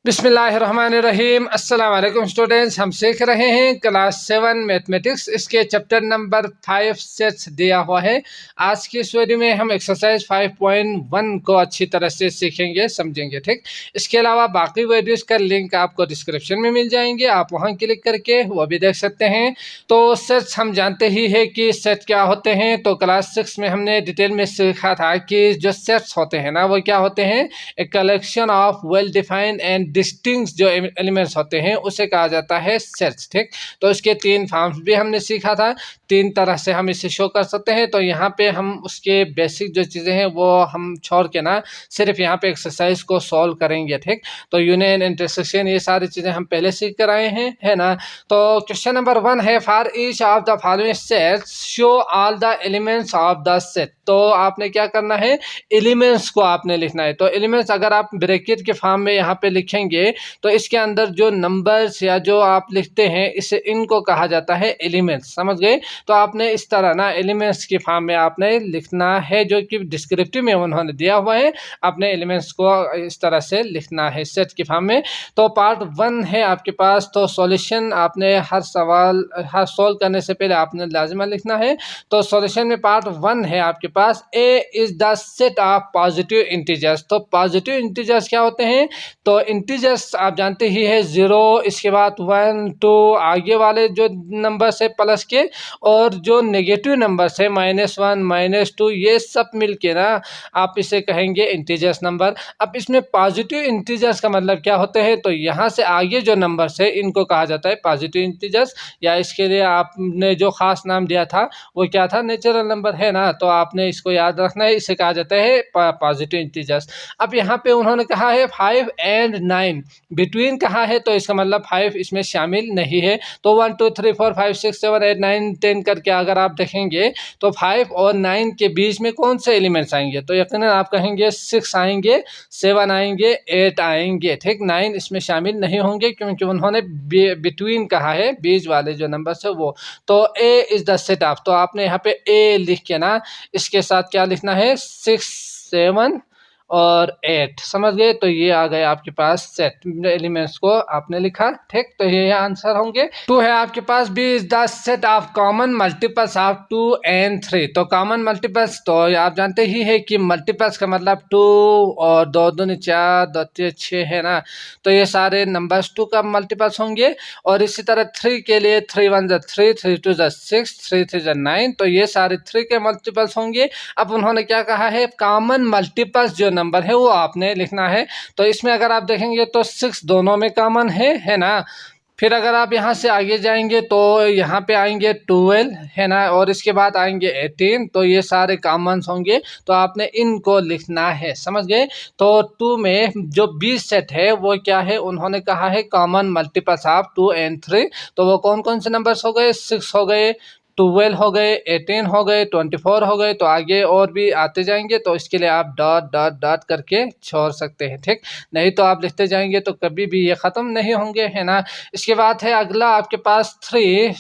बिस्मिल्लाहिर्रहमानिर्रहीम। अस्सलाम वालेकुम स्टूडेंट्स, हम सीख रहे हैं क्लास 7 मैथमेटिक्स। इसके चैप्टर नंबर 5 सेट्स दिया हुआ है। आज की इस वीडियो में हम एक्सरसाइज 5.1 को अच्छी तरह से सीखेंगे, समझेंगे। ठीक, इसके अलावा बाकी वीडियोस का लिंक आपको डिस्क्रिप्शन में मिल जाएंगे, आप वहां क्लिक करके वो भी देख सकते हैं। तो सेट्स हम जानते ही है कि सेट क्या होते हैं। तो क्लास 6 में हमने डिटेल में सीखा था कि जो सेट्स होते हैं ना, वो क्या होते हैं, a collection of well defined and distinct जो एलिमेंट्स होते हैं उसे कहा जाता है सेट्स। ठीक, तो इसके 3 फॉर्म्स भी हमने सीखा था, 3 तरह से हम इसे शो कर सकते हैं। तो यहाँ पे हम उसके बेसिक जो चीज़ें हैं वो हम छोड़ के ना सिर्फ यहाँ पे एक्सरसाइज को सॉल्व करेंगे। ठीक, तो यूनियन, इंटरसेक्शन, ये सारी चीज़ें हम पहले सीख कर आए हैं, है ना। तो क्वेश्चन नंबर 1 है, for each of the following sets show all the elements of the set. तो आपने क्या करना है, एलिमेंट्स को आपने लिखना है। तो एलिमेंट्स अगर आप ब्रैकेट के फॉर्म में यहाँ पे लिखेंगे तो इसके अंदर जो नंबर्स या जो आप लिखते हैं इसे, इनको कहा जाता है एलिमेंट्स, समझ गए। तो आपने इस तरह ना एलिमेंट्स के फॉर्म में आपने लिखना है, जो कि डिस्क्रिप्टिव में उन्होंने दिया हुआ है। आपने एलिमेंट्स को इस तरह से लिखना है सेट के फॉर्म में। तो पार्ट 1 है आपके पास। तो सॉल्यूशन आपने हर सवाल सॉल्व करने से पहले आपने लाजिमा लिखना है। तो सॉल्यूशन में पार्ट 1 है आपके पास, A is the set of positive integers. तो पॉजिटिव इंटीजर्स क्या होते हैं, तो इंटीजर्स आप जानते ही है, 0, इसके बाद 1 2, आगे वाले जो नंबर्स है प्लस के, और जो नेगेटिव नंबर्स है -1 -2, ये सब मिलके ना आप इसे कहेंगे इंटीजर्स नंबर। अब इसमें पॉजिटिव इंटीजर्स का मतलब क्या होते हैं, तो यहाँ से आगे जो नंबर्स है इनको कहा जाता है पॉजिटिव इंटीजर्स, या इसके लिए आपने जो खास नाम दिया था वो क्या था, नेचुरल नंबर, है ना। तो आपने इसको याद रखना है, इसे कहा जाता है पॉजिटिव इंटीजर्स। अब यहाँ पे उन्होंने कहा है 5 और 9 बिटवीन कहा है, तो इसका मतलब 5 इसमें शामिल नहीं है। तो 1 2 3 4 5 6 7 8 9 10 करके अगर आप देखेंगे तो 5 और 9 के बीच में कौन से एलिमेंट्स आएंगे, तो यकीनन आप कहेंगे 6 आएंगे, 7 आएंगे, 8 आएंगे। ठीक, 9 इसमें शामिल नहीं होंगे क्योंकि उन्होंने बिटवीन कहा है, बीच वाले जो नंबर्स है वो। तो A is the set of, तो आपने यहाँ पे ए लिख के ना इसके साथ क्या लिखना है, 6 7 और 8, समझ गए। तो ये आ गए आपके पास सेट एलिमेंट्स को आपने लिखा। ठीक, तो ये आंसर होंगे। 2 है आपके पास, B is the set of common multiples of 2 and 3। तो कॉमन मल्टीपल्स तो आप जानते ही है कि मल्टीपल्स का मतलब 2 और 2 दूनी 4, 2 3 6, है ना। तो ये सारे नंबर्स 2 का मल्टीपल्स होंगे। और इसी तरह 3 के लिए 3 1 3, 3 2 6, 3 3 9, तो ये सारे 3 के मल्टीपल्स होंगे। अब उन्होंने क्या कहा है, कॉमन मल्टीपल्स जो नंबर है वो आपने लिखना है। तो इसमें अगर आप देखेंगे तो 6 दोनों में कॉमन है ना। फिर अगर आप यहाँ से आगे जाएंगे तो यहाँ पे आएंगे 12, है ना, और इसके बाद आएंगे 18, तो ये सारे कॉमन्स होंगे। तो आपने इनको लिखना है, समझ गए। तो 2 में जो 20 सेट है वो क्या है, उन्होंने कहा है कॉमन मल्टीपल्स ऑफ 2 and 3। तो वो कौन कौन से नंबर्स हो गए, 6 हो गए, 12 हो गए, 18 हो गए, 24 हो गए। तो आगे और भी आते जाएंगे, तो इसके लिए आप डॉट डॉट डॉट करके छोड़ सकते हैं। ठीक, नहीं तो आप लिखते जाएंगे तो कभी भी ये ख़त्म नहीं होंगे, है ना। इसके बाद है अगला आपके पास 3,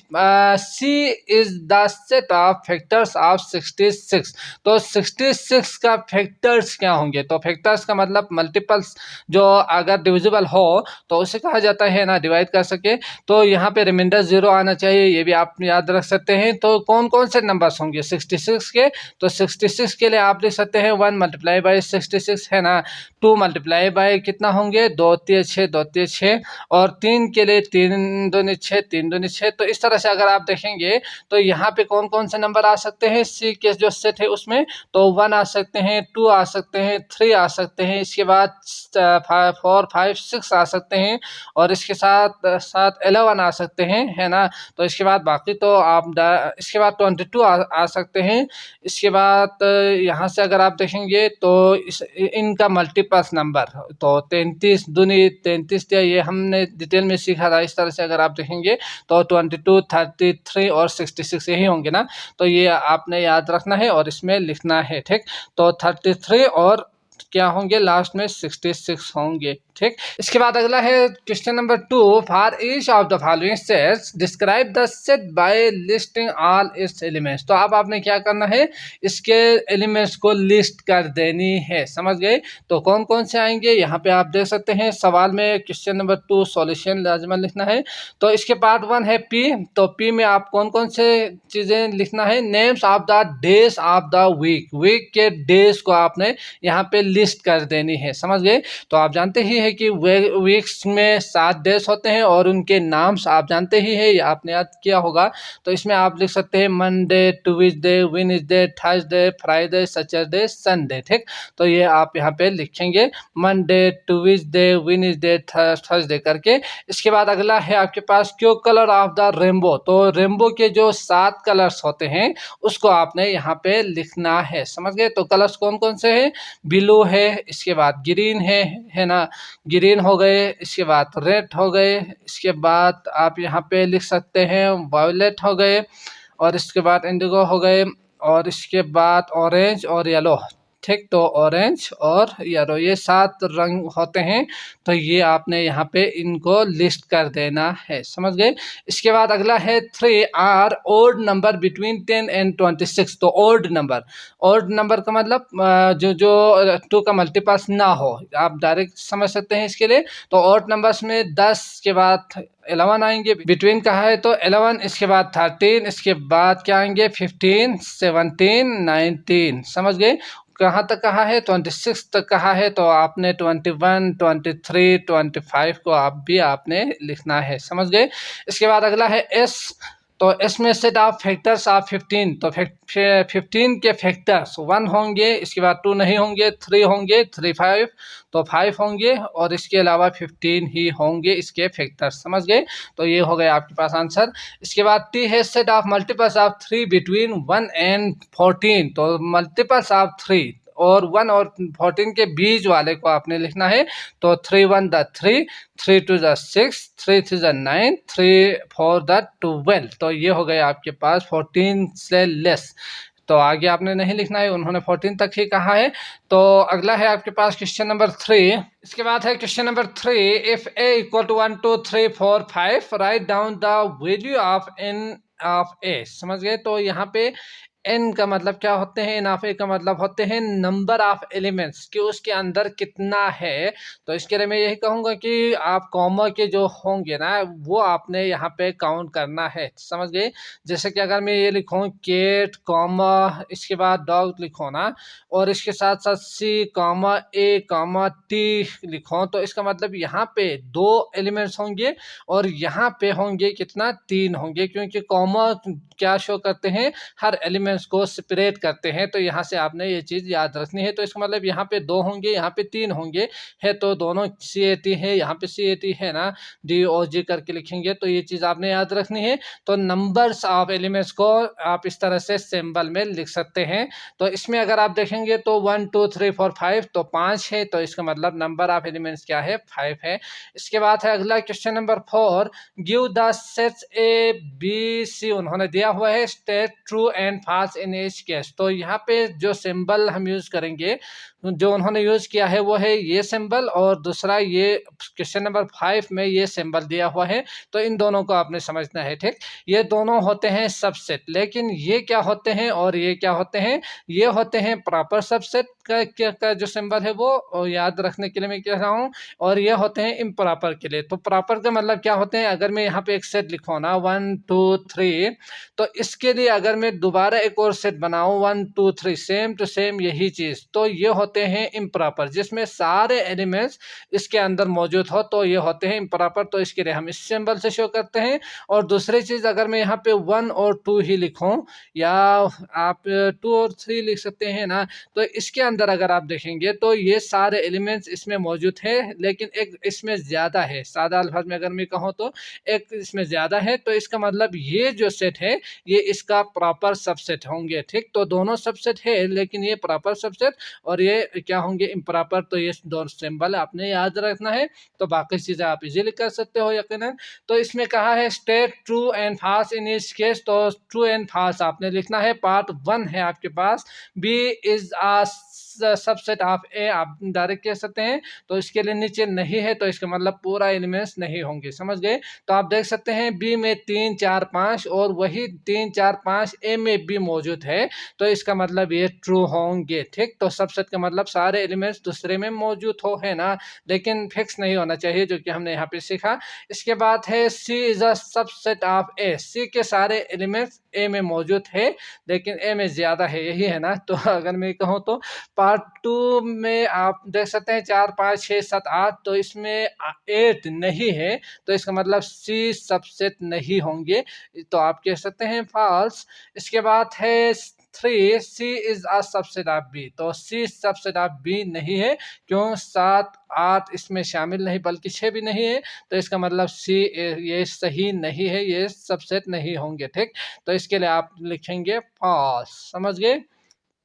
C is the set of factors of 66। तो 66 का फैक्टर्स क्या होंगे, तो फैक्टर्स का मतलब मल्टीपल्स जो अगर डिविजिबल हो तो उसे कहा जाता है ना, डिवाइड कर सके। तो यहाँ पे रिमाइंडर 0 आना चाहिए, ये भी आप याद रख सकते हैं। तो कौन कौन से नंबर्स होंगे 66 के, तो 66 के लिए आप लिख सकते हैं 1 × 66, है ना। 2 × कितना होंगे, 2 3 6, 2 3 6, और 3 के लिए 3 दूनी 6, 3 दूनी 6। तो इस तरह से अगर आप देखेंगे तो यहाँ पे कौन कौन से नंबर आ सकते हैं, सी के जो सेट है उसमें, तो 1 आ सकते हैं, 2 आ सकते हैं, 3 आ सकते हैं, इसके बाद 4 5 6 आ सकते हैं, और इसके साथ साथ 11 आ सकते हैं, है ना। तो इसके बाद बाकी तो आप इसके बाद 22 आ सकते हैं। इसके बाद यहाँ से अगर आप देखेंगे तो इनका मल्टीपल्स नंबर, तो 33 दूनी 33, ये हमने डिटेल में सीखा था। इस तरह से अगर आप देखेंगे तो 22 33 और 66 यही होंगे ना। तो ये आपने याद रखना है और इसमें लिखना है। ठीक, तो 33 और क्या होंगे, लास्ट में 66 होंगे। ठीक। इसके बाद अगला है question number 2, for each of the following sets describe the set by listing all its elements. तो अब आपने क्या करना है, इसके एलिमेंट्स को लिस्ट कर देनी है, समझ गए। तो कौन कौन से आएंगे यहाँ पे आप देख सकते हैं सवाल में, क्वेश्चन नंबर 2 सॉल्यूशन लाजमन लिखना है। तो इसके पार्ट 1 है पी, तो पी में आप कौन कौन से चीज़ें लिखना है, names of the days of the week, week के डेज को आपने यहाँ पे लिस्ट कर देनी है, समझ गए। तो आप जानते ही है कि वीक्स में 7 डेज होते हैं और उनके नाम्स आप जानते ही है, आपने याद किया होगा। तो इसमें आप लिख सकते हैं Monday, Tuesday, Wednesday, Thursday, Friday, Saturday, Sunday, ठीक। तो ये आप यहाँ पे लिखेंगे मंडे, ट्यूसडे, वेडनेसडे, थर्सडे करके। इसके बाद अगला है आपके पास क्यों कलर ऑफ द रेनबो। तो रेनबो के जो 7 कलर्स होते हैं उसको आपने यहाँ पे लिखना है, समझ गए। तो कलर्स कौन कौन से हैं, ब्लू है, इसके बाद ग्रीन है ना, ग्रीन हो गए, इसके बाद रेड हो गए, इसके बाद आप यहाँ पे लिख सकते हैं वायलेट हो गए, और इसके बाद इंडिगो हो गए, और इसके बाद ऑरेंज और येलो, ठीक। तो ऑरेंज और येलो ये 7 रंग होते हैं, तो ये आपने यहाँ पे इनको लिस्ट कर देना है, समझ गए। इसके बाद अगला है 3 are odd numbers between 10 and 26। तो ओड नंबर का मतलब जो 2 का मल्टीपल्स ना हो, आप डायरेक्ट समझ सकते हैं इसके लिए। तो ओड नंबर्स में 10 के बाद 11 आएंगे, बिटवीन कहा है तो 11, इसके बाद 13, इसके बाद क्या आएंगे 15, 17, 19, समझ गए। कहाँ तक कहा है 26 तक कहा है, तो आपने 21, 23, 25 को आप भी आपने लिखना है, समझ गए। इसके बाद अगला है एस, तो एस में सेट ऑफ फैक्टर्स ऑफ 15। तो 15 के फैक्टर्स 1 होंगे, इसके बाद 2 नहीं होंगे, 3 होंगे, 3 5, तो 5 होंगे, और इसके अलावा 15 ही होंगे इसके फैक्टर्स, समझ गए। तो ये हो गया आपके पास आंसर। इसके बाद टी है set of multiples of 3 between 1 and 14। तो मल्टीपल्स ऑफ 3 और 1 और 14 के बीच वाले को आपने लिखना है। तो 3 1 द 3, 3 2 द 6, 3 3 द 9, 3 4 द 12। तो ये हो गया आपके पास 14 से लेस। तो आगे आपने नहीं लिखना है, उन्होंने 14 तक ही कहा है। तो अगला है आपके पास क्वेश्चन नंबर 3। इसके बाद है question number 3, if a equal to 1 2 3 4 5 right down the value of n of a। समझ गए। तो यहाँ पे एन का मतलब क्या होते हैं, एन ऑफ ए का मतलब होते हैं नंबर ऑफ एलिमेंट्स कि उसके अंदर कितना है। तो इसके लिए मैं यही कहूँगा कि आप कॉमा के जो होंगे ना वो आपने यहाँ पे काउंट करना है, समझ गए। जैसे कि अगर मैं ये लिखूँ केट कॉमा इसके बाद डॉग लिखो ना, और इसके साथ साथ सी कॉमा ए कॉमा टी लिखो, तो इसका मतलब यहाँ पे 2 एलिमेंट्स होंगे और यहाँ पे होंगे कितना 3 होंगे, क्योंकि कॉमा क्या शो करते हैं, हर एलिमेंट्स को सेपरेट करते हैं। तो यहाँ से आपने ये चीज़ याद रखनी है। तो इसका मतलब यहाँ पे 2 होंगे, यहाँ पे 3 होंगे, है तो दोनों CAT है, यहाँ पे CAT है ना, DOG करके लिखेंगे। तो ये चीज़ आपने याद रखनी है। तो नंबर्स ऑफ एलिमेंट्स को आप इस तरह से सिंबल में लिख सकते हैं। तो इसमें अगर आप देखेंगे तो 1 2 3 4 5 तो 5 है, तो इसका मतलब नंबर ऑफ एलिमेंट्स क्या है 5 है। इसके बाद है अगला question number 4, give the sets ABC। उन्होंने दिया हुआ है state true and false in each case. तो यहाँ पे जो सिंबल हम यूज करेंगे, जो उन्होंने यूज किया है वो है ये सिंबल, और दूसरा ये क्वेश्चन नंबर 5 में ये सिंबल दिया हुआ है। तो इन दोनों को आपने समझना है, ठीक। ये दोनों होते हैं सबसेट, लेकिन ये क्या होते हैं और ये क्या होते हैं, ये होते हैं प्रॉपर सबसेट का जो सिंबल है वो याद रखने के लिए मैं कह रहा हूँ, और ये होते हैं इम्प्रॉपर के लिए। तो प्रॉपर का मतलब क्या होते हैं, अगर मैं यहाँ पे एक सेट लिखूँ ना 1 2 3, तो इसके लिए अगर मैं दोबारा एक और सेट बनाऊँ 1 2 3 सेम टू सेम यही चीज़, तो ये होते हैं इम्प्रॉपर, जिसमें सारे एलिमेंट्स इसके अंदर मौजूद हो, तो ये होते हैं इम्प्रॉपर। तो इसके लिए हम इस सिंबल से शो करते हैं। और दूसरी चीज़, अगर मैं यहाँ पे 1 और 2 ही लिखूँ, या आप 2 और 3 लिख सकते हैं ना, तो इसके अंदर अगर आप देखेंगे तो ये सारे एलिमेंट्स इसमें मौजूद है, लेकिन एक इसमें ज़्यादा है। सादा अल्फाज में अगर मैं कहूँ तो एक इसमें ज़्यादा है, तो इसका मतलब ये जो सेट है ये इसका प्रॉपर सबसेट होंगे, ठीक। तो दोनों सबसेट है, लेकिन ये प्रॉपर सबसेट और ये क्या होंगे इम्प्रॉपर। तो ये दोनों सिंबल आपने याद रखना है। तो बाकी चीज़ें आप इजीली कर सकते हो यकीनन। तो इसमें कहा है state true and false in each case, तो ट्रू एंड फॉल्स आपने लिखना है। पार्ट 1 है आपके पास, B is a subset of A आप डायरेक्ट कह सकते हैं। तो इसके लिए नीचे नहीं है तो इसका मतलब पूरा एलिमेंट्स नहीं होंगे, समझ गए। तो आप देख सकते हैं बी में 3 4 5 और वही 3 4 5 ए में भी मौजूद है, तो इसका मतलब ये ट्रू होंगे, ठीक। तो सबसेट का मतलब सारे एलिमेंट्स दूसरे में मौजूद हो, है ना, लेकिन फिक्स नहीं होना चाहिए, जो कि हमने यहाँ पे सीखा। इसके बाद है सी इज अ सबसेट ऑफ ए, सी के सारे एलिमेंट्स ए में मौजूद है लेकिन ए में ज्यादा है, यही है ना। तो अगर मैं कहूँ तो पार्ट 2 में आप देख सकते हैं 4 5 6 7 8, तो इसमें 8 नहीं है, तो इसका मतलब सी सबसेट नहीं होंगे, तो आप कह सकते हैं फॉल्स। इसके बाद है 3 C is a subset of B, तो सी सबसेट ऑफ बी नहीं है, क्यों, 7 8 इसमें शामिल नहीं बल्कि 6 भी नहीं है, तो इसका मतलब सी ये सही नहीं है, ये सबसेट नहीं होंगे, ठीक। तो इसके लिए आप लिखेंगे फॉल्स, समझ गए।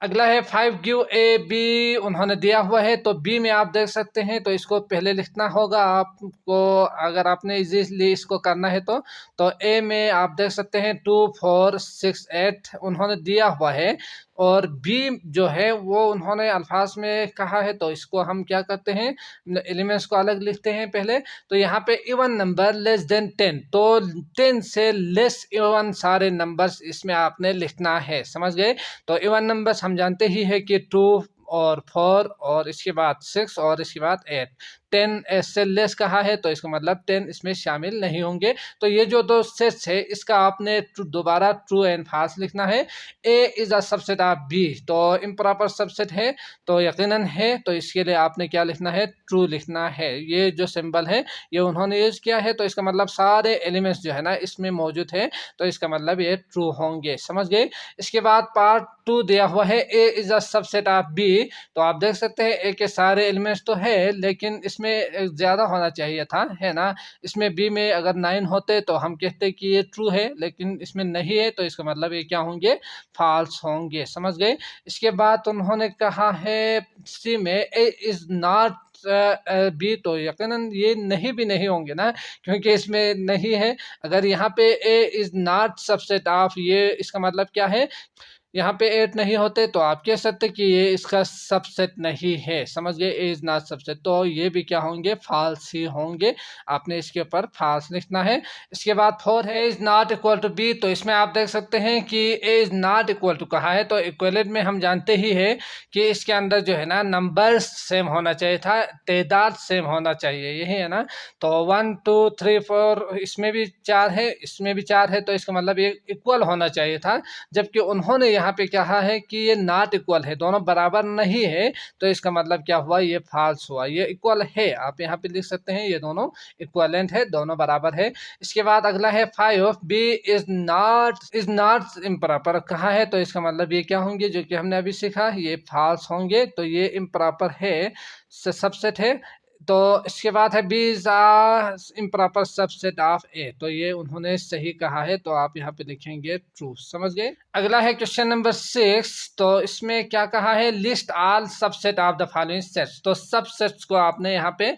अगला है 5 गिव ए बी, उन्होंने दिया हुआ है, तो बी में आप देख सकते हैं, तो इसको पहले लिखना होगा आपको, अगर आपने इजीली इसको करना है तो ए में आप देख सकते हैं 2 4 6 8 उन्होंने दिया हुआ है, और बी जो है वो उन्होंने अल्फाज में कहा है, तो इसको हम क्या करते हैं, एलिमेंट्स को अलग लिखते हैं पहले। तो यहाँ पे इवन नंबर लेस देन 10, तो 10 से लेस इवन सारे नंबर्स इसमें आपने लिखना है, समझ गए। तो इवन नंबर्स हम जानते ही है कि 2 और 4 और इसके बाद 6 और इसके बाद 8, 10 से लेस कहा है, तो इसका मतलब 10 इसमें शामिल नहीं होंगे। तो ये जो दो सेट्स है इसका आपने दोबारा ट्रू एंड फॉल्स लिखना है। A is a subset of B, तो इम्प्रॉपर सबसेट है, तो यकीनन है, तो इसके लिए आपने क्या लिखना है, ट्रू लिखना है। ये जो सिंबल है ये उन्होंने यूज किया है, तो इसका मतलब सारे एलिमेंट्स जो है ना इसमें मौजूद है, तो इसका मतलब ये ट्रू होंगे, समझ गए। इसके बाद पार्ट 2 दिया हुआ है A is a subset of B, तो आप देख सकते हैं ए के सारे एलिमेंट्स तो है लेकिन इसमें ज़्यादा होना चाहिए था, है ना। इसमें बी में अगर 9 होते तो हम कहते कि ये ट्रू है, लेकिन इसमें नहीं है, तो इसका मतलब ये क्या होंगे, फॉल्स होंगे, समझ गए। इसके बाद उन्होंने कहा है सी में ए इज नॉट बी, तो यकीनन ये नहीं भी नहीं होंगे ना, क्योंकि इसमें नहीं है। अगर यहाँ पे ए इज नॉट सबसेट ऑफ, ये इसका मतलब क्या है, यहाँ पे 8 नहीं होते तो आप कह सकते कि ये इसका सबसेट नहीं है, समझ गए, ए इज नॉट सबसेट, तो ये भी क्या होंगे, फॉल्स ही होंगे, आपने इसके ऊपर फॉल्स लिखना है। इसके बाद 4 है is not equal to B, तो इसमें आप देख सकते हैं कि A is not equal to कहा है, तो इक्वलेट में हम जानते ही है कि इसके अंदर जो है ना नंबर सेम होना चाहिए था, तादाद सेम होना चाहिए, यही है ना। तो 1 2 3 4 इसमें भी 4 है, इसमें भी 4 है, तो इसका मतलब ये इक्वल होना चाहिए था, जबकि उन्होंने यहाँ पे कहा है कि ये नॉट इक्वल है, दोनों बराबर नहीं है, तो इसका मतलब क्या हुआ, ये फॉल्स हुआ। ये इक्वल है, आप यहाँ पे लिख सकते हैं ये दोनों इक्वलेंट है, दोनों बराबर है। इसके बाद अगला है 5 बी इज नॉट इम्प्रॉपर कहा है, तो इसका मतलब ये क्या होंगे, जो कि हमने अभी सीखा, ये फॉल्स होंगे, तो ये इम्प्रॉपर है, सबसेट है। तो इसके बाद है B is improper subset of A, तो ये उन्होंने सही कहा है, तो आप यहाँ पे लिखेंगे ट्रू, समझ गए। अगला है क्वेश्चन नंबर 6, तो इसमें क्या कहा है, list all subset of the following sets, तो सबसेट्स को आपने यहाँ पे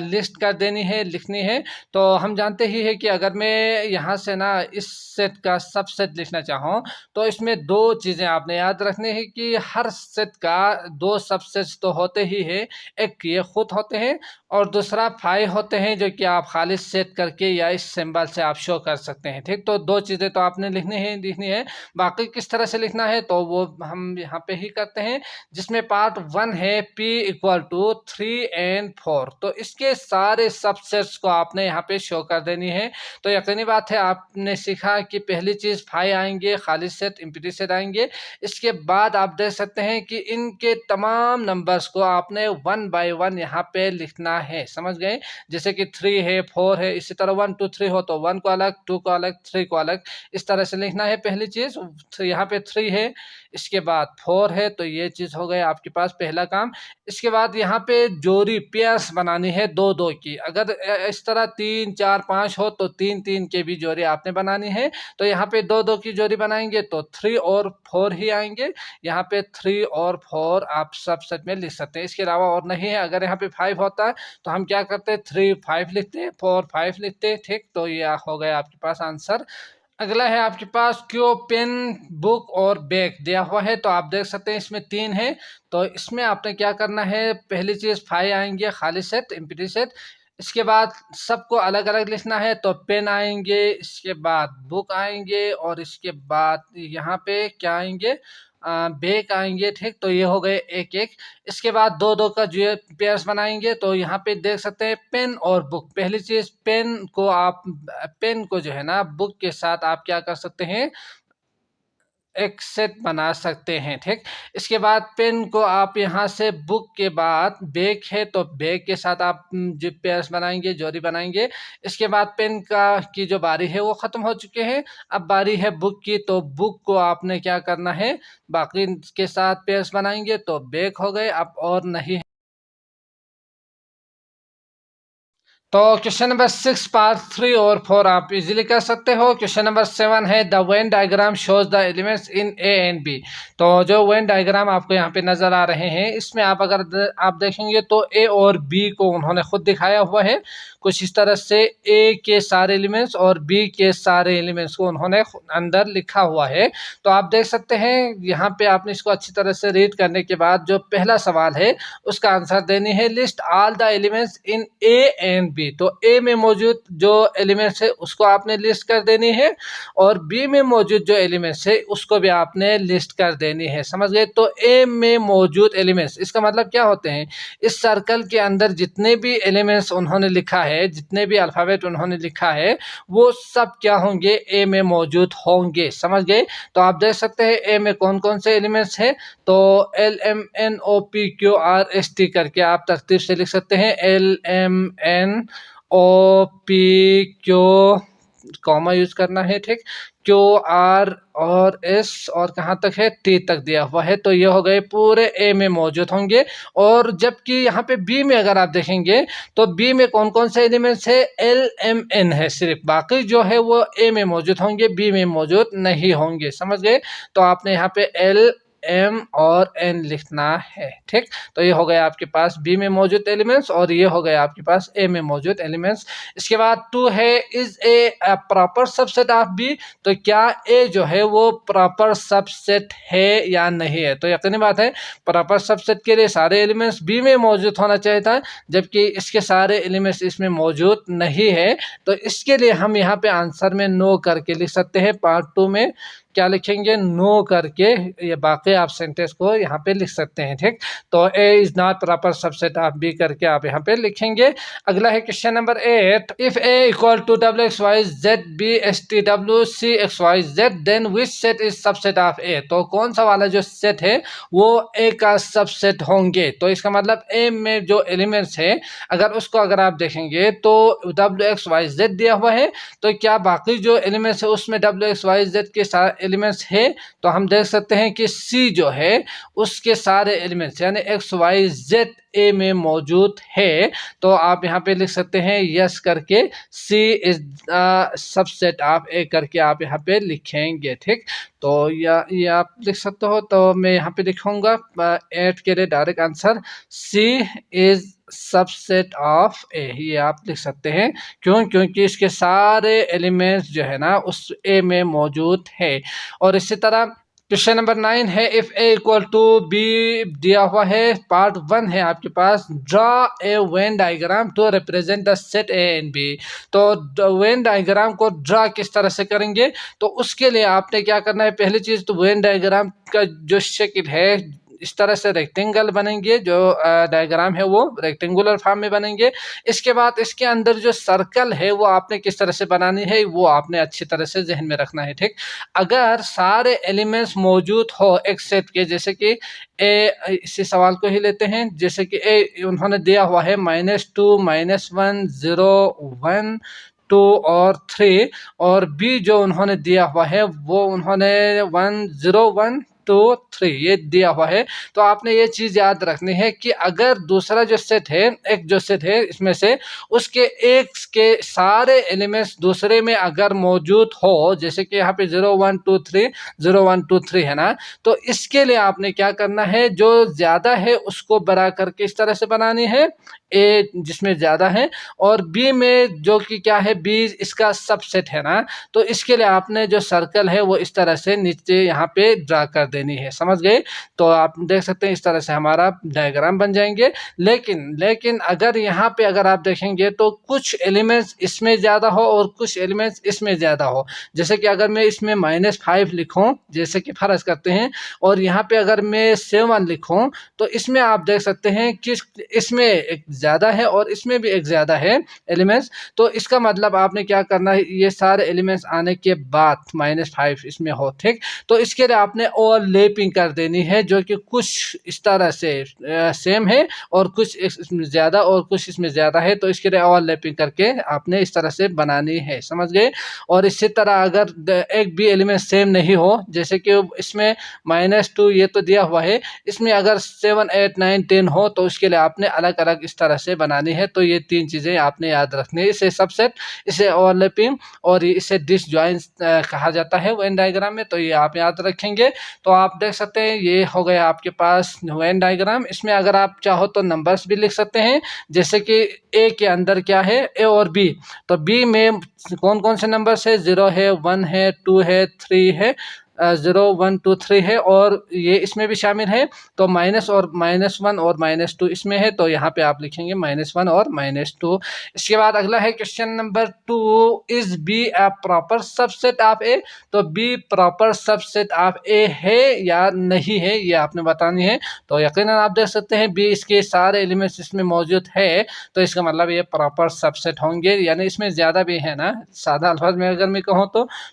लिस्ट कर देनी है, लिखनी है। तो हम जानते ही है कि अगर मैं यहाँ से ना इस सेट का सबसेट लिखना चाहूँ, तो इसमें दो चीज़ें आपने याद रखनी है कि हर सेट का दो सबसेट्स तो होते ही है, एक ये खुद होते हैं और दूसरा 5 होते हैं, जो कि आप खाली सेट करके या इस सिंबल से आप शो कर सकते हैं, ठीक। तो दो चीज़ें तो आपने लिखनी है। बाकी किस तरह से लिखना है तो वो हम यहाँ पे ही करते हैं, जिसमें पार्ट 1 है p इक्वल टू 3 and 4, तो इसके सारे सबसेट्स को आपने यहाँ पे शो कर देनी है। तो यकीनी बात है, आपने सीखा कि पहली चीज़ 5 आएंगे, खाली सेट एम्प्टी सेट आएंगे। इसके बाद आप देख सकते हैं कि इनके तमाम नंबर्स को आपने 1 by 1 यहाँ पे लिखना है, समझ गए। जैसे कि 3 है, 4 है, इसी तरह 1 2 3 हो तो 1 को अलग, 2 को अलग, 3 को अलग, इस तरह से लिखना है। पहली चीज़ यहाँ पे 3 है, इसके बाद 4 है, तो ये चीज़ हो गया आपके पास पहला काम। इसके बाद यहाँ पे जोड़ी पेयर्स बनानी है 2 2 की। अगर इस तरह 3 4 5 हो तो 3 3 के भी जोड़ी आपने बनानी है। तो यहाँ पे 2 2 की जोड़ी बनाएंगे तो 3 और 4 ही आएंगे। यहाँ पे 3 और 4 आप सब सेट में लिख सकते हैं, इसके अलावा और नहीं है। अगर यहाँ पे 5 होता है तो हम क्या करते हैं, 3 5 लिखते हैं, 4 5 लिखते हैं, ठीक। तो ये हो गया आपके पास आंसर। अगला है आपके पास क्यों पेन, बुक और बैग दिया हुआ है। तो आप देख सकते हैं इसमें 3 है। तो इसमें आपने क्या करना है, पहली चीज़ 5 आएंगे खाली सेट, एम्प्टी सेट। इसके बाद सबको अलग अलग लिखना है। तो पेन आएंगे, इसके बाद बुक आएंगे, और इसके बाद यहाँ पे क्या आएंगे, बैग आएंगे। ठीक, तो ये हो गए एक एक। इसके बाद दो दो का जो पेयर्स बनाएंगे। तो यहाँ पे देख सकते हैं पेन और बुक। पहली चीज पेन को जो है ना बुक के साथ आप क्या कर सकते हैं, एक सेट बना सकते हैं। ठीक, इसके बाद पेन को आप यहाँ से, बुक के बाद बैग है तो बैग के साथ आप जो पेयर्स बनाएंगे, जोड़ी बनाएंगे। इसके बाद पेन का की जो बारी है वो खत्म हो चुके हैं। अब बारी है बुक की। तो बुक को आपने क्या करना है, बाकी के साथ पेयर्स बनाएंगे। तो बैग हो गए, अब और नहीं। तो क्वेश्चन नंबर 6 पार्ट 3 और 4 आप इजीली कर सकते हो। क्वेश्चन नंबर 7 है the Venn diagram shows the elements in A and B. तो जो वेन डायग्राम आपको यहाँ पे नजर आ रहे हैं, इसमें आप अगर आप देखेंगे तो ए और बी को उन्होंने खुद दिखाया हुआ है कुछ इस तरह से। ए के सारे एलिमेंट्स और बी के सारे एलिमेंट्स को उन्होंने अंदर लिखा हुआ है। तो आप देख सकते हैं यहाँ पे आपने इसको अच्छी तरह से रीड करने के बाद जो पहला सवाल है उसका आंसर देनी है, list all the elements in A and B. तो ए में मौजूद जो एलिमेंट्स है उसको आपने लिस्ट कर देनी है, और बी में मौजूद जो एलिमेंट्स है उसको भी आपने लिस्ट कर देनी है। समझ गए। तो ए में मौजूद एलिमेंट्स, इसका मतलब क्या होते हैं, इस सर्कल के अंदर जितने भी एलिमेंट्स उन्होंने लिखा है, जितने भी अल्फाबेट उन्होंने लिखा है, वो सब क्या होंगे, ए में मौजूद होंगे। समझ गए। तो आप देख सकते हैं ए में कौन कौन से एलिमेंट्स हैं। तो LMNOPQRST करके आप तरतीब से लिख सकते हैं। LMNOPQ, कॉमा यूज करना है। ठीक, QR और S और कहाँ तक है, T तक दिया हुआ है। तो ये हो गए पूरे ए में मौजूद होंगे। और जबकि यहाँ पे बी में अगर आप देखेंगे तो बी में कौन कौन से एलिमेंट्स है, LMN है सिर्फ, बाकी जो है वो ए में मौजूद होंगे, बी में मौजूद नहीं होंगे। समझ गए। तो आपने यहाँ पे M और N लिखना है। ठीक, तो ये हो गया आपके पास बी में मौजूद एलिमेंट्स, और ये हो गया आपके पास ए में मौजूद एलिमेंट्स। इसके बाद 2 है is A proper subset of B. तो क्या ए जो है वो प्रॉपर सबसेट है या नहीं है। तो यकीनी बात है प्रॉपर सबसेट के लिए सारे एलिमेंट्स बी में मौजूद होना चाहिए था, जबकि इसके सारे एलिमेंट्स इसमें मौजूद नहीं है। तो इसके लिए हम यहाँ पे आंसर में नो करके लिख सकते हैं। पार्ट 2 में क्या लिखेंगे, नो करके ये बाकी आप सेंटेंस को यहाँ पे लिख सकते हैं। ठीक, तो A is not proper subset of B करके आप यहाँ पे लिखेंगे। अगला है question number 8, if A equal to WXYZ BSTWCXYZ then which set is subset of A. तो कौन सा वाला जो सेट है वो ए का सबसेट होंगे। तो इसका मतलब ए में जो एलिमेंट्स है अगर आप देखेंगे तो WXYZ दिया हुआ है, तो क्या बाकी जो एलिमेंट्स है उसमें WXYZ के साथ एलिमेंट्स है। तो हम देख सकते हैं कि सी जो है उसके सारे एलिमेंट्स यानी XYZ ए में मौजूद है। तो आप यहाँ पे लिख सकते हैं यस करके, सी इज सबसेट ऑफ ए करके आप यहाँ पे लिखेंगे। ठीक, तो ये आप लिख सकते हो। तो मैं यहाँ पे लिखूंगा 8 के लिए direct answer C is subset of A, ये आप लिख सकते हैं। क्योंकि इसके सारे एलिमेंट्स जो है ना उस ए में मौजूद है। और इसी तरह क्वेश्चन नंबर 9 है if A equal to B दिया हुआ है। पार्ट 1 है आपके पास, draw a Venn diagram to represent the set A and B. तो वेन डायग्राम को ड्रॉ किस तरह से करेंगे, तो उसके लिए आपने क्या करना है, पहली चीज तो वेन डायग्राम का जो शक्ल है इस तरह से रेक्टेंगल बनेंगे, जो डायग्राम है वो रेक्टेंगुलर फॉर्म में बनेंगे। इसके बाद इसके अंदर जो सर्कल है वो आपने किस तरह से बनानी है वो आपने अच्छी तरह से जहन में रखना है। ठीक, अगर सारे एलिमेंट्स मौजूद हो एक सेट के, जैसे कि ए, इसी सवाल को ही लेते हैं, जैसे कि ए उन्होंने दिया हुआ है -2 -1 0 1 2 और 3, और बी जो उन्होंने दिया हुआ है वो उन्होंने 1 0 1 2 3 ये दिया हुआ है। तो आपने ये चीज़ याद रखनी है कि अगर दूसरा जो सेट है, एक जो सेट है इसमें से उसके एक के सारे एलिमेंट्स दूसरे में अगर मौजूद हो, जैसे कि यहाँ पे 0 1 2 3 0 1 2 3 है ना, तो इसके लिए आपने क्या करना है, जो ज़्यादा है उसको बड़ा करके इस तरह से बनानी है, ए जिसमें ज़्यादा है, और बी में जो कि क्या है, बी इसका सबसेट है ना, तो इसके लिए आपने जो सर्कल है वो इस तरह से नीचे यहाँ पे ड्रा कर देनी है। समझ गए? तो आप देख सकते हैं इस तरह से हमारा डायग्राम बन जाएंगे। लेकिन लेकिन अगर यहाँ पे अगर आप देखेंगे तो कुछ एलिमेंट्स इसमें ज़्यादा हो और कुछ एलिमेंट्स इसमें ज़्यादा हो। जैसे कि अगर मैं इसमें -5 लिखूँ, जैसे कि फ़र्ज़ करते हैं, और यहाँ पे अगर मैं 7 लिखूँ, तो इसमें आप देख सकते हैं कि इसमें एक ज़्यादा है और इसमें भी एक ज़्यादा है एलिमेंट्स। तो इसका मतलब आपने क्या करना है, ये सारे एलिमेंट्स आने के बाद -5 इसमें हो, ठीक। तो इसके लिए आपने ओवरलैपिंग कर देनी है, जो कि कुछ इस तरह से सेम है और कुछ इसमें ज़्यादा और कुछ इसमें ज़्यादा है, तो इसके लिए ओवरलैपिंग करके आपने इस तरह से बनानी है। समझ गए? और इसी तरह अगर एक भी एलिमेंट सेम नहीं हो, जैसे कि इसमें -2 ये तो दिया हुआ है, इसमें अगर 7 8 9 10 हो, तो उसके लिए आपने अलग अलग इस तरह से बनानी है। तो ये 3 चीज़ें आपने याद रखनी है। इसे सबसेट, इसे ओवरलैपिंग और इसे डिसजॉइंट कहा जाता है वेन डायग्राम में। तो ये आप याद रखेंगे। तो आप देख सकते हैं ये हो गया आपके पास वेन डायग्राम। इसमें अगर आप चाहो तो नंबर्स भी लिख सकते हैं, जैसे कि ए के अंदर क्या है, ए और बी। तो बी में कौन कौन से नंबर्स है, 0 है, 1 है, 2 है, 3 है, 0 1 2 3 है, और ये इसमें भी शामिल है। तो -1 और -2 इसमें है, तो यहाँ पे आप लिखेंगे -1 और -2। इसके बाद अगला है question number 2, is B a proper subset of A. तो B proper subset of A है या नहीं है, ये आपने बतानी है। तो यकीनन आप देख सकते हैं बी इसके सारे एलिमेंट्स इसमें मौजूद है, तो इसका मतलब ये प्रॉपर सबसेट होंगे, यानी इसमें ज़्यादा भी है ना, सादा अल्फाज में अगर मैं कहूँ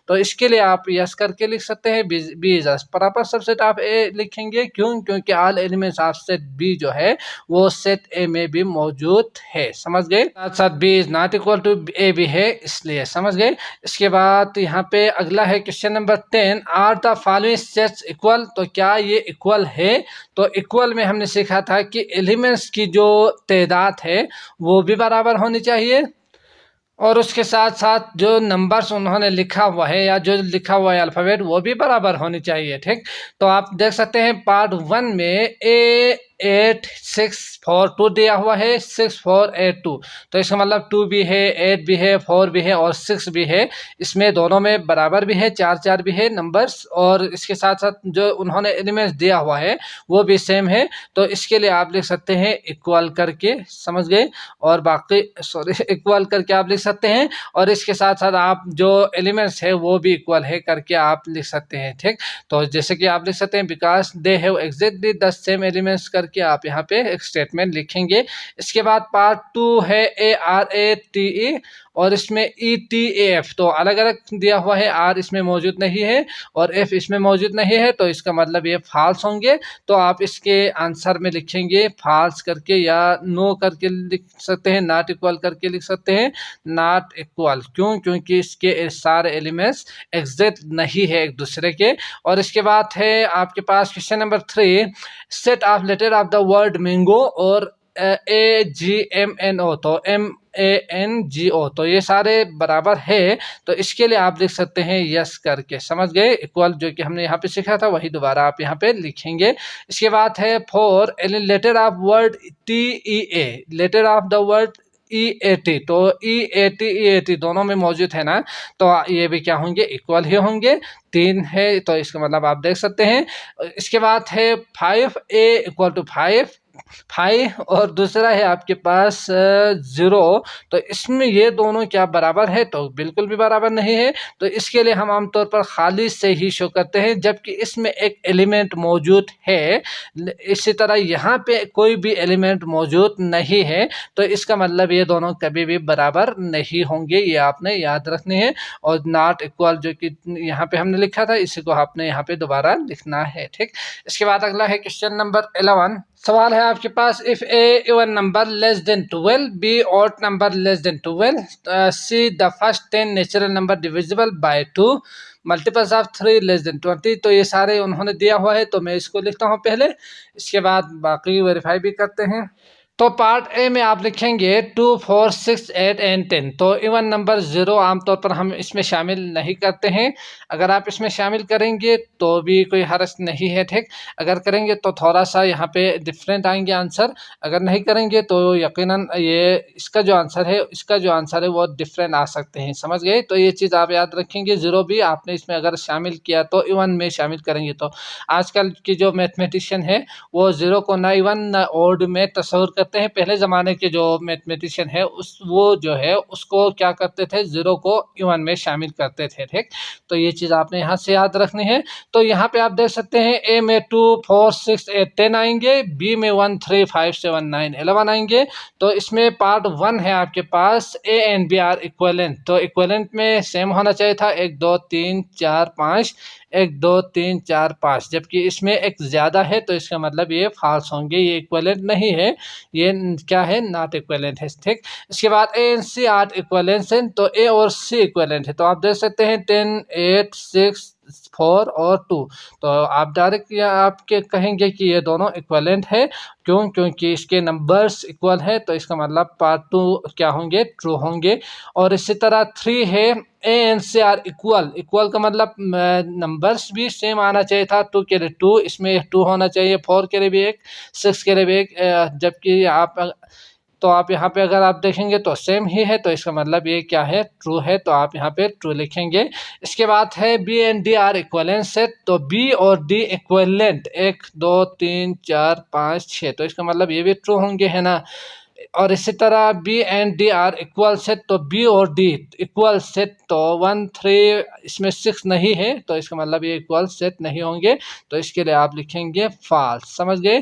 तो इसके लिए आप यस करके लिख सकते हैं, B is proper subset of A लिखेंगे। क्यों? क्योंकि all elements of set B जो है वो सेट ए में भी मौजूद है। समझ गए? साथ साथ B is not equal to A भी है, इसलिए समझ गए। इसके बाद यहाँ पे अगला है question number 10, are the following sets equal. तो क्या ये इक्वल है? तो इक्वल में हमने सीखा था कि एलिमेंट्स की जो तादाद है वो भी बराबर होनी चाहिए, और उसके साथ साथ जो नंबर्स उन्होंने लिखा हुआ है या जो लिखा हुआ है अल्फ़ाबेट, वो भी बराबर होनी चाहिए, ठीक। तो आप देख सकते हैं पार्ट 1 में ए 8 6 4 2 दिया हुआ है, 6 4 8 2। तो इसका मतलब 2 भी है, 8 भी है, 4 भी है और 6 भी है। इसमें दोनों में बराबर भी है, 4 4 भी है नंबर्स, और इसके साथ साथ जो उन्होंने एलिमेंट्स दिया हुआ है वो भी सेम है। तो इसके लिए आप लिख सकते हैं इक्वल करके, समझ गए। और बाकी इक्वल करके आप लिख सकते हैं, और इसके साथ साथ आप जो एलिमेंट्स है वो भी इक्वल है करके आप लिख सकते हैं, ठीक। तो जैसे कि आप लिख सकते हैं because they have exactly the same elements करके आप यहाँ पे एक स्टेटमेंट लिखेंगे। इसके बाद पार्ट 2 है ARATE, और इसमें ETAF। तो अलग अलग दिया हुआ है, आर इसमें मौजूद नहीं है और एफ इसमें मौजूद नहीं है, तो इसका मतलब ये फॉल्स होंगे। तो आप इसके आंसर में लिखेंगे फॉल्स करके, या नो करके लिख सकते हैं, नॉट इक्वल करके लिख सकते हैं, नॉट इक्वल। क्यों? क्योंकि इसके सारे एलिमेंट्स एग्जैक्ट नहीं है एक दूसरे के। और इसके बाद है आपके पास question number 3, set of letter of the word mango और AGMNO। तो MANGO, तो ये सारे बराबर है, तो इसके लिए आप लिख सकते हैं यस करके। समझ गए? इक्वल जो कि हमने यहाँ पे सीखा था वही दोबारा आप यहाँ पे लिखेंगे। इसके बाद है 4, letter of word TEA, letter of the word EAT। तो EAT दोनों में मौजूद है ना, तो ये भी क्या होंगे, इक्वल ही होंगे। 3 है, तो इसका मतलब आप देख सकते हैं। इसके बाद है 5A इक्वल टू 5, और दूसरा है आपके पास 0। तो इसमें ये दोनों क्या बराबर है? तो बिल्कुल भी बराबर नहीं है। तो इसके लिए हम आमतौर पर खाली से ही शो करते हैं, जबकि इसमें एक एलिमेंट मौजूद है। इसी तरह यहाँ पे कोई भी एलिमेंट मौजूद नहीं है, तो इसका मतलब ये दोनों कभी भी बराबर नहीं होंगे, ये आपने याद रखने हैं। और नॉट इक्वल जो कि यहाँ पे हमने लिखा था, इसी को आपने यहाँ पे दोबारा लिखना है, ठीक। इसके बाद अगला है क्वेश्चन नंबर 11, सवाल है आपके पास, if A even number less than 12, B odd number less than 12, C the first 10 natural number divisible by 2, multiples of 3 less than 20। तो ये सारे उन्होंने दिया हुआ है, तो मैं इसको लिखता हूँ पहले, इसके बाद बाकी वेरीफाई भी करते हैं। तो पार्ट ए में आप लिखेंगे 2, 4, 6, 8 एंड 10। तो इवन नंबर 0 आमतौर पर हम इसमें शामिल नहीं करते हैं। अगर आप इसमें शामिल करेंगे तो भी कोई हर्ज नहीं है, ठीक। अगर करेंगे तो थोड़ा सा यहाँ पे डिफरेंट आएंगे आंसर, अगर नहीं करेंगे तो यकीनन ये इसका जो आंसर है वो डिफरेंट आ सकते हैं, समझ गए। तो ये चीज़ आप याद रखेंगे, 0 भी आपने इसमें अगर शामिल किया तो इवन में शामिल करेंगे। तो आजकल की जो मैथमेटिशियन है वो 0 को ना इवन ना ऑड में तस्वीर करते हैं। पहले ज़माने के जो मैथमेटिशियन है वो जो है उसको क्या करते थे, 0 को इवन में शामिल करते थे, ठीक। तो ये चीज़ आपने यहाँ से याद रखनी है। तो यहाँ पे आप देख सकते हैं ए में 2, 4, 6, 8, 10 आएंगे, बी में 1, 3, 5, 7, 9, 11 आएंगे। तो इसमें पार्ट 1 है आपके पास, A and B are equivalent. तो इक्वलेंट में सेम होना चाहिए था, 1, 2, 3, 4, 5, 1, 2, 3, 4, 5, जबकि इसमें एक ज़्यादा है तो इसका मतलब ये फॉल्स होंगे, ये इक्वलेंट नहीं है, ये क्या है, नॉट इक्वलेंट है, ठीक। इसके बाद A and C are equivalent है, तो ए और सी इक्वलेंट है। तो आप देख सकते हैं 10, 8, 6, 4 और 2। तो आप डायरेक्ट आपके कहेंगे कि ये दोनों इक्वलेंट है, क्योंकि इसके नंबर्स इक्वल है, तो इसका मतलब पार्ट 2 क्या होंगे, ट्रू होंगे। और इसी तरह 3 है, A and C are equal का मतलब नंबर्स भी सेम आना चाहिए था। 2 के लिए 2, इसमें 2 होना चाहिए, 4 के लिए भी 1, 6 के लिए भी 1, जबकि आप यहाँ पे अगर आप देखेंगे तो सेम ही है, तो इसका मतलब ये क्या है, ट्रू है। तो आप यहाँ पे ट्रू लिखेंगे। इसके बाद है B and D are equivalent set. तो बी और डी इक्वलेंट 1, 2, 3, 4, 5, 6, तो इसका मतलब ये भी ट्रू होंगे, है ना। और इसी तरह B and D are equal set. तो बी और डी इक्वल सेट, तो 1, 3, इसमें 6 नहीं है, तो इसका मतलब ये इक्वल सेट नहीं होंगे, तो इसके लिए आप लिखेंगे फॉल्स, समझ गए।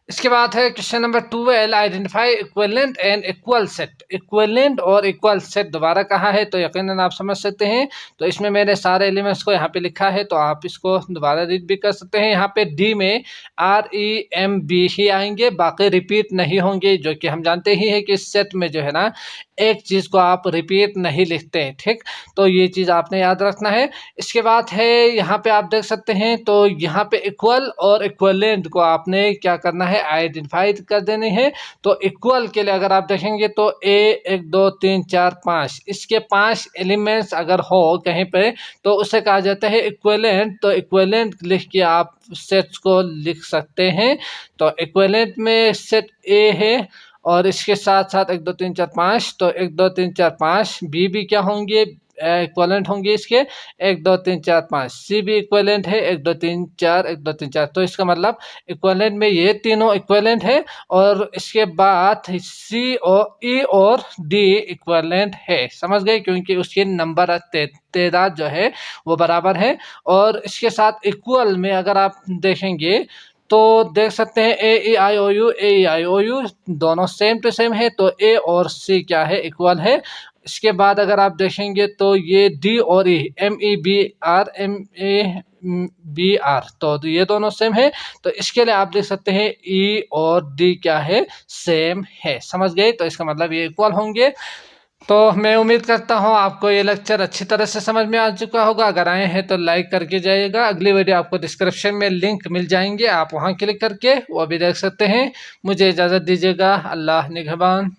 इसके बाद है question number 12, identify equivalent and equal set. Equivalent और इक्वल सेट दोबारा कहा है, तो यकीनन आप समझ सकते हैं। तो इसमें मैंने सारे एलिमेंट्स को यहाँ पे लिखा है, तो आप इसको दोबारा रीड भी कर सकते हैं। यहाँ पे डी में REMB ही आएंगे, बाकी रिपीट नहीं होंगे, जो कि हम जानते ही है कि इस सेट में जो है ना एक चीज़ को आप रिपीट नहीं लिखते हैं, ठीक। तो ये चीज़ आपने याद रखना है। इसके बाद है यहाँ पे आप देख सकते हैं, तो यहाँ पे इक्वल और इक्वलेंट को आपने क्या करना है, आइडेंटिफाई कर देने हैं। तो इक्वल के लिए अगर आप देखेंगे तो ए 1, 2, 3, 4, 5, इसके 5 एलिमेंट्स अगर हो कहीं पे तो उसे कहा जाता है इक्वलेंट। तो इक्वलेंट लिख के आप सेट्स को लिख सकते हैं। तो इक्वलेंट में सेट ए है और इसके साथ साथ 1, 2, 3, 4, 5, तो 1, 2, 3, 4, 5 बी भी क्या होंगे, इक्वलेंट होंगे इसके, 1, 2, 3, 4, 5 सी भी इक्वलेंट है, 1, 2, 3, 4, 1, 2, 3, 4। तो इसका मतलब इक्वलेंट में ये तीनों इक्वलेंट है, और इसके बाद सी और ई और डी इक्वलेंट है, समझ गए, क्योंकि उसके नंबर तादाद जो है वो बराबर है। और इसके साथ इक्वल में अगर आप देखेंगे तो देख सकते हैं ए ई आई ओ यू दोनों सेम टू सेम है, तो ए और सी क्या है, इक्वल है। इसके बाद अगर आप देखेंगे तो ये डी और ई MEBR तो ये दोनों सेम है, तो इसके लिए आप देख सकते हैं ई और डी क्या है, सेम है, समझ गए। तो इसका मतलब ये इक्वल होंगे। तो मैं उम्मीद करता हूँ आपको ये लेक्चर अच्छी तरह से समझ में आ चुका होगा। अगर आए हैं तो लाइक करके जाइएगा। अगली वीडियो आपको डिस्क्रिप्शन में लिंक मिल जाएंगे, आप वहाँ क्लिक करके वो भी देख सकते हैं। मुझे इजाज़त दीजिएगा। अल्लाह निगहबान।